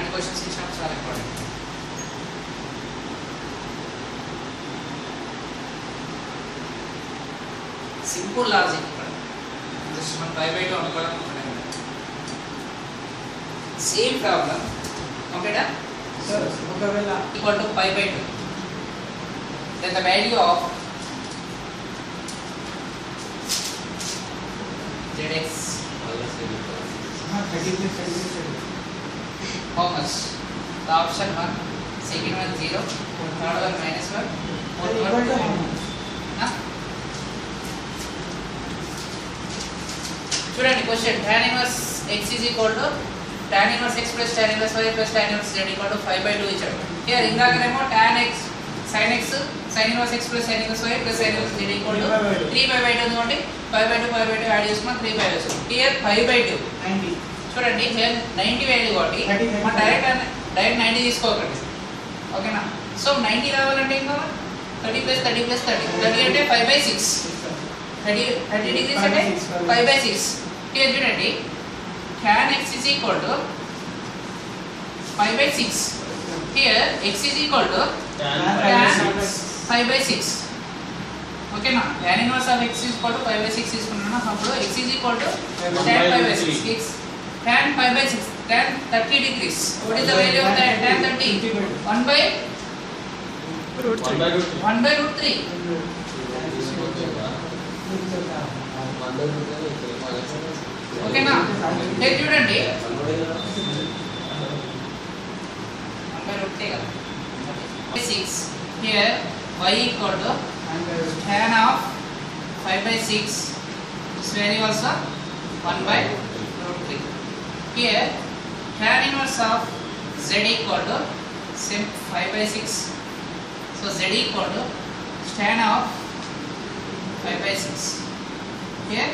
ఇలాంటి క్వశ్చన్స్ ఇచ్చినప్పుడు చాలా ఇంపార్టెంట్. సింపుల్ లాజిక్ ఇక్కడ జస్ట్ మనం 5/2 అనుకోవడం సేమ్ ప్రాబ్లం ఓకేనా సార్ ఒకవేళ equal to 5/2 then the value of zx 30 how much? The option 1, second one 0, third one -1, fourth one 2. చూడండి question tan inverse x is equal to tan inverse x plus tan inverse y plus tan inverse z equal to 5/2 ఇచ్చాడు. Here ఇందాకనేమో tan x sin x sin inverse x plus sin inverse y plus sin inverse z equal to 3/2 ఉంది. 5/2 add చేసుకున్నాం 3/5 వస్తుంది. Here 5/2 90 చూడండి here 90 value కాబట్టి మనం direct 90 తీసుకోకండి ఓకేనా. సో 90 రావాలంటే ఏం కావాలి 30 + 30 + 30 30 అంటే 5/6 30 degrees అంటే 5/6. హియర్ చూడండి tan x is equal to 5/6. Here x is equal to tan 5/6. ఓకేనా. tan inverse of x is equal to 5/6 తీసుకున్నాను. అప్పుడు x is equal to tan 5/6. Tan 5/6 tan 30 degrees. What is the value of tan 30? 1/√3. ఓకేనా. here చూడండి 1/√3 కదా 6. here y equal to tan of 5/6. this value also 1/√3. here tan inverse of z equal to same 5/6. so z equal to tan of 5/6. here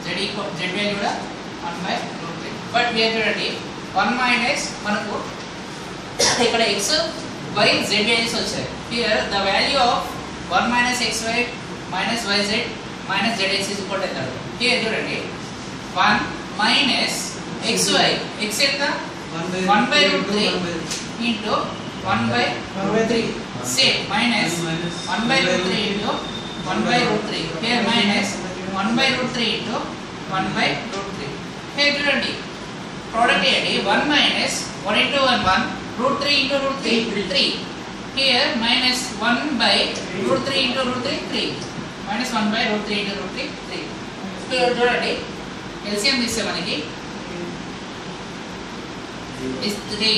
z equal z value కూడా 1/√3. But here చూడండి 1 minus మనకు ఇక్కడ x y z values వచ్చాయి. here the value of 1 minus xy minus yz minus zx is equal to ఎంత. here చూడండి 1 minus xy x ఎంత 1/√3 into 1/√3 same minus 1/√3 into 1/√3. here minus 1/√3 into 1/√3. here చూడండి product చేయండి 1 minus 1 into 1 1 √3 into √3 3. here minus 1/√3 into √3 3 minus 1/√3 into √3 3. here చూడండి LCM తీస్తే మనకి is 3